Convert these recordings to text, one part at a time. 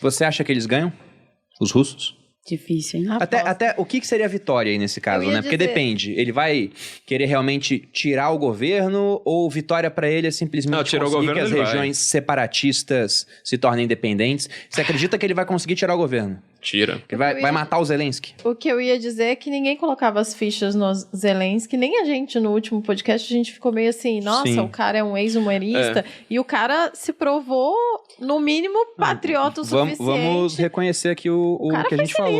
Você acha que eles ganham? Os russos? Difícil, hein? Até o que seria a vitória aí nesse caso, né? Porque depende. Ele vai querer realmente tirar o governo ou vitória pra ele é simplesmente conseguir que as regiões separatistas se tornem independentes? Você acredita que ele vai conseguir tirar o governo? Tira. Que vai matar o Zelensky? O que eu ia dizer é que ninguém colocava as fichas no Zelensky, nem a gente no último podcast, a gente ficou meio assim, nossa, Sim. o cara é um ex-humorista, e o cara se provou, no mínimo, patriota o suficiente. Vamos reconhecer aqui o que a gente falou.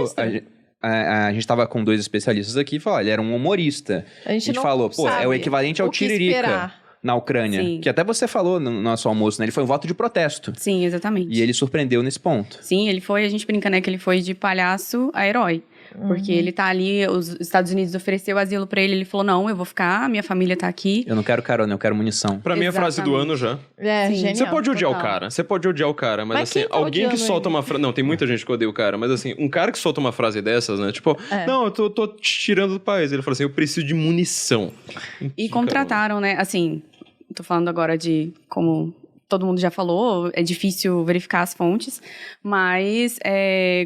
A gente tava com 2 especialistas aqui e falou, ele era um humorista. A gente não falou, sabe é o equivalente ao Tiririca na Ucrânia. Sim. Que até você falou no nosso almoço, né? Ele foi um voto de protesto. Sim, exatamente. E ele surpreendeu nesse ponto. Sim, ele foi, a gente brinca, né, que ele foi de palhaço a herói. Porque ele tá ali, os Estados Unidos ofereceu asilo pra ele falou, não, eu vou ficar, minha família tá aqui. Eu não quero carona, eu quero munição. Pra mim é a frase do ano já. Sim, genial, você pode odiar total. o cara, mas assim, quem tá alguém que odiando solta ele? uma frase... Não, tem muita gente que odeia o cara, mas assim, um cara que solta uma frase dessas, né? Tipo, não, eu tô te tirando do país. Ele fala assim, eu preciso de munição. E contrataram, né, assim, tô falando agora de como todo mundo já falou, é difícil verificar as fontes, mas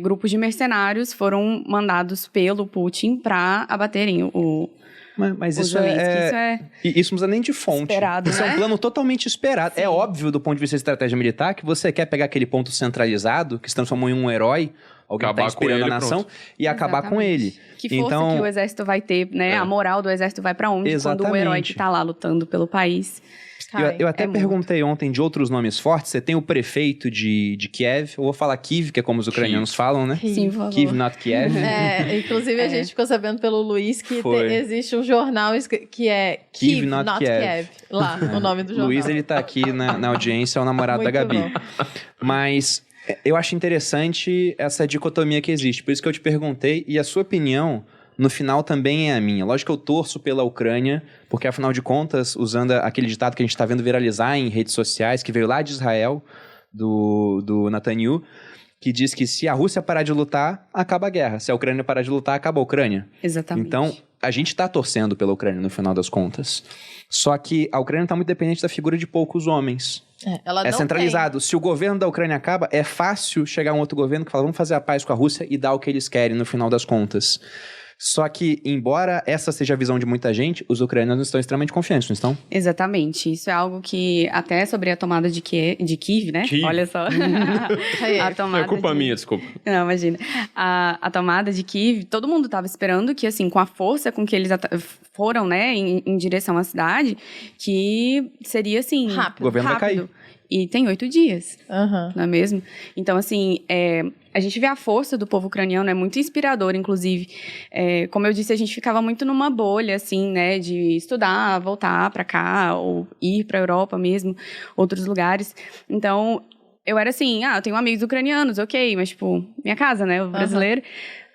grupos de mercenários foram mandados pelo Putin para abaterem o Mas o isso Zelensky. Isso não precisa nem de fonte. Esperado, Isso é né? um plano totalmente esperado. Sim. É óbvio, do ponto de vista de estratégia militar, que você quer pegar aquele ponto centralizado, que se transformou em um herói, alguém que tá Acabar com inspirando ele, a nação, pronto. e acabar com ele. Que força que o exército vai ter, né? A moral do exército vai para onde quando o herói que tá lá lutando pelo país... Eu até perguntei ontem de outros nomes fortes. Você tem o prefeito de Kiev, eu vou falar Kiev, que é como os ucranianos falam, né? Sim, por favor. Kiev, not Kiev. Inclusive a gente ficou sabendo pelo Luiz que Foi. existe um jornal que é Kiev, not Kiev. Lá, o nome do jornal. Luiz, ele tá aqui na audiência, é o namorado da Muito Gabi. bom. Mas eu acho interessante essa dicotomia que existe. Por isso que eu te perguntei, e a sua opinião, no final, também é a minha. Lógico que eu torço pela Ucrânia, porque, afinal de contas, usando aquele ditado que a gente está vendo viralizar em redes sociais, que veio lá de Israel, do Netanyahu, que diz que se a Rússia parar de lutar, acaba a guerra. Se a Ucrânia parar de lutar, acaba a Ucrânia. Exatamente. Então, a gente está torcendo pela Ucrânia, no final das contas. Só que a Ucrânia está muito dependente da figura de poucos homens. Ela É não centralizado. Se o governo da Ucrânia acaba, é fácil chegar um outro governo que fala, vamos fazer a paz com a Rússia e dar o que eles querem, no final das contas. Só que, embora essa seja a visão de muita gente, os ucranianos estão extremamente confiantes, não estão? Exatamente. Isso é algo que, até sobre a tomada de Kiev, né? Kiev. Olha só. A tomada É culpa minha, desculpa. Não, imagina. A tomada de Kiev, todo mundo estava esperando que, assim, com a força com que eles foram, né, em direção à cidade, que seria, assim... Rápido. O governo vai cair. E tem 8 dias, Aham. não é mesmo? Então, assim, a gente vê a força do povo ucraniano, é muito inspirador, inclusive. Como eu disse, a gente ficava muito numa bolha, assim, né, de estudar, voltar para cá, ou ir para a Europa mesmo, outros lugares. Então, eu era assim, eu tenho amigos ucranianos, ok, mas, tipo, minha casa, né, o brasileiro.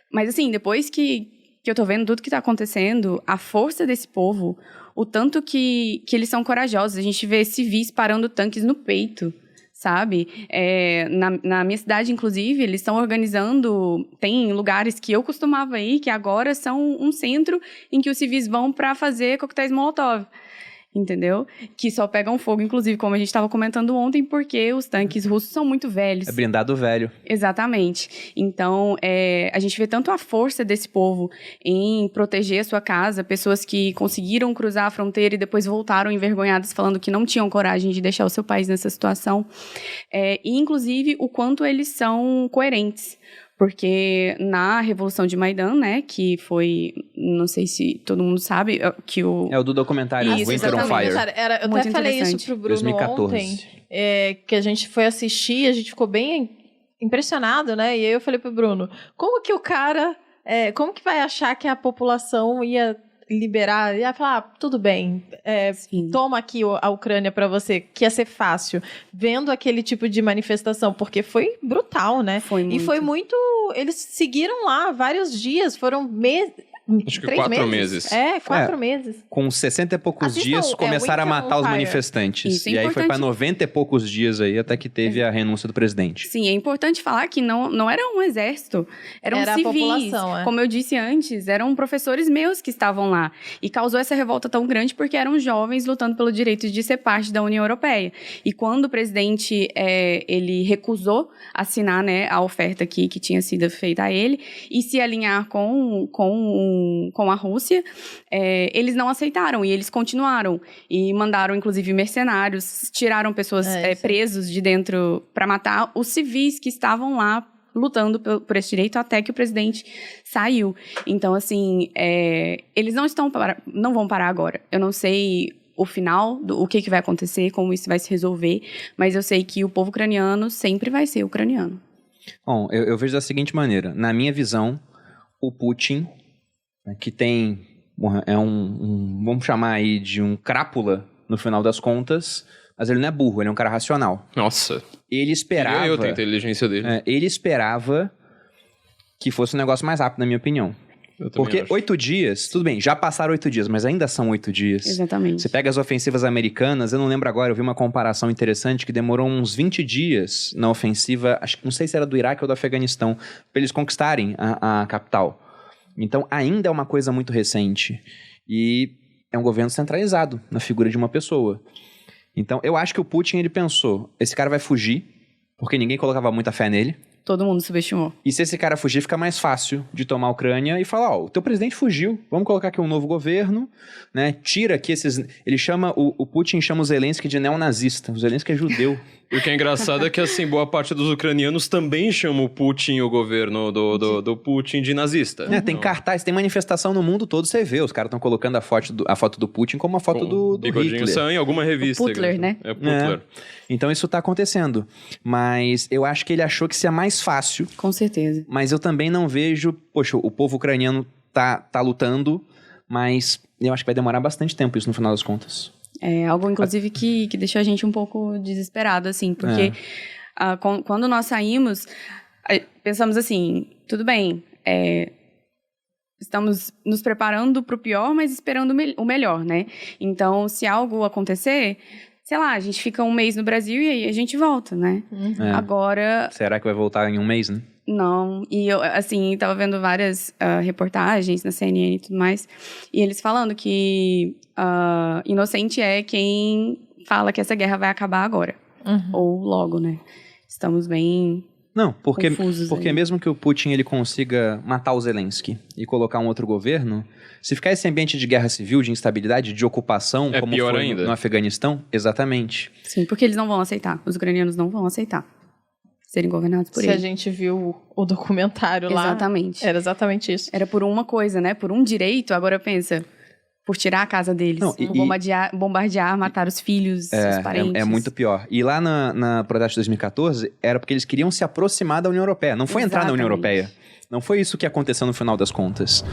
Mas, assim, depois que eu tô vendo tudo que tá acontecendo, a força desse povo, o tanto que eles são corajosos. A gente vê civis parando tanques no peito, sabe? Na minha cidade, inclusive, eles estão organizando... Tem lugares que eu costumava ir, que agora são um centro em que os civis vão para fazer coquetéis Molotov. Entendeu? Que só pegam fogo, inclusive, como a gente estava comentando ontem, porque os tanques russos são muito velhos. É blindado velho. Exatamente. Então, a gente vê tanto a força desse povo em proteger a sua casa, pessoas que conseguiram cruzar a fronteira e depois voltaram envergonhadas, falando que não tinham coragem de deixar o seu país nessa situação. E, inclusive, o quanto eles são coerentes. Porque na Revolução de Maidan, né, que foi, não sei se todo mundo sabe, que o... É o do documentário Isso, Winter on exatamente. Fire. Eu Muito até falei isso interessante. pro Bruno 2014. ontem, que a gente foi assistir, a gente ficou bem impressionado, né? E aí eu falei pro Bruno, como que o cara, como que vai achar que a população ia liberar, ia falar, tudo bem, toma aqui a Ucrânia pra você, que ia ser fácil, vendo aquele tipo de manifestação, porque foi brutal, né? Foi muito. E foi muito, eles seguiram lá vários dias, foram Acho que 3 4 meses. 4 meses. Com 60 e poucos Assistam, dias, começaram a Winter matar on os Fire. manifestantes. Isso é e aí foi importante. pra 90 e poucos dias aí, até que teve a renúncia do presidente. Sim, é importante falar que não era um exército, eram Era a civis. população, Como eu disse antes, eram professores meus que estavam lá. E causou essa revolta tão grande porque eram jovens lutando pelo direito de ser parte da União Europeia. E quando o presidente ele recusou assinar, né, a oferta que tinha sido feita a ele e se alinhar com a Rússia, eles não aceitaram e eles continuaram. E mandaram, inclusive, mercenários, tiraram pessoas presos de dentro para matar os civis que estavam lá lutando por esse direito até que o presidente saiu. Então, assim, eles não vão parar agora. Eu não sei o final, o que vai acontecer, como isso vai se resolver, mas eu sei que o povo ucraniano sempre vai ser ucraniano. Bom, eu vejo da seguinte maneira. Na minha visão, o Putin, que tem... vamos chamar aí de um crápula, no final das contas, mas ele não é burro, ele é um cara racional. Nossa. Ele esperava... Eu tenho a inteligência dele. Ele esperava que fosse um negócio mais rápido, na minha opinião. Porque acho. 8 dias, tudo bem, já passaram 8 dias, mas ainda são 8 dias. Exatamente. Você pega as ofensivas americanas, eu não lembro agora, eu vi uma comparação interessante que demorou uns 20 dias na ofensiva, não sei se era do Iraque ou do Afeganistão, para eles conquistarem a capital. Então, ainda é uma coisa muito recente. E é um governo centralizado na figura de uma pessoa. Então, eu acho que o Putin, ele pensou, esse cara vai fugir, porque ninguém colocava muita fé nele. Todo mundo subestimou. E se esse cara fugir, fica mais fácil de tomar a Ucrânia e falar, o teu presidente fugiu, vamos colocar aqui um novo governo, né? Tira aqui esses... Ele chama, o Putin chama o Zelensky de neonazista. O Zelensky é judeu. E o que é engraçado é que, assim, boa parte dos ucranianos também chamam o Putin, o governo do Putin, de nazista. Tem cartaz, tem manifestação no mundo todo, você vê. Os caras estão colocando a foto do Putin como a foto do Hitler. Saiu em alguma revista. O Putler, né? É Putler. Então isso tá acontecendo. Mas eu acho que ele achou que seria mais fácil. Com certeza. Mas eu também não vejo... Poxa, o povo ucraniano tá lutando, mas eu acho que vai demorar bastante tempo isso no final das contas. É algo, inclusive, que deixou a gente um pouco desesperado, assim, porque quando nós saímos, pensamos assim, tudo bem, estamos nos preparando para o pior, mas esperando o melhor, né? Então, se algo acontecer, sei lá, a gente fica um mês no Brasil e aí a gente volta, né? Agora... Será que vai voltar em um mês, né? Não, e eu, assim, tava vendo várias reportagens na CNN e tudo mais, e eles falando que inocente é quem fala que essa guerra vai acabar agora, ou logo, né? Estamos bem confusos. Porque mesmo que o Putin ele consiga matar o Zelensky e colocar um outro governo, se ficar esse ambiente de guerra civil, de instabilidade, de ocupação, como pior foi ainda. no Afeganistão, exatamente. Sim, porque eles não vão aceitar, os ucranianos não vão aceitar serem governados por ele. Se a gente viu o documentário lá... Exatamente. Era exatamente isso. Era por uma coisa, né? Por um direito, agora pensa... Por tirar a casa deles, bombardear, matar os filhos, os parentes. É muito pior. E lá na protesto de 2014, era porque eles queriam se aproximar da União Europeia. Não foi entrar na União Europeia. Não foi isso que aconteceu no final das contas.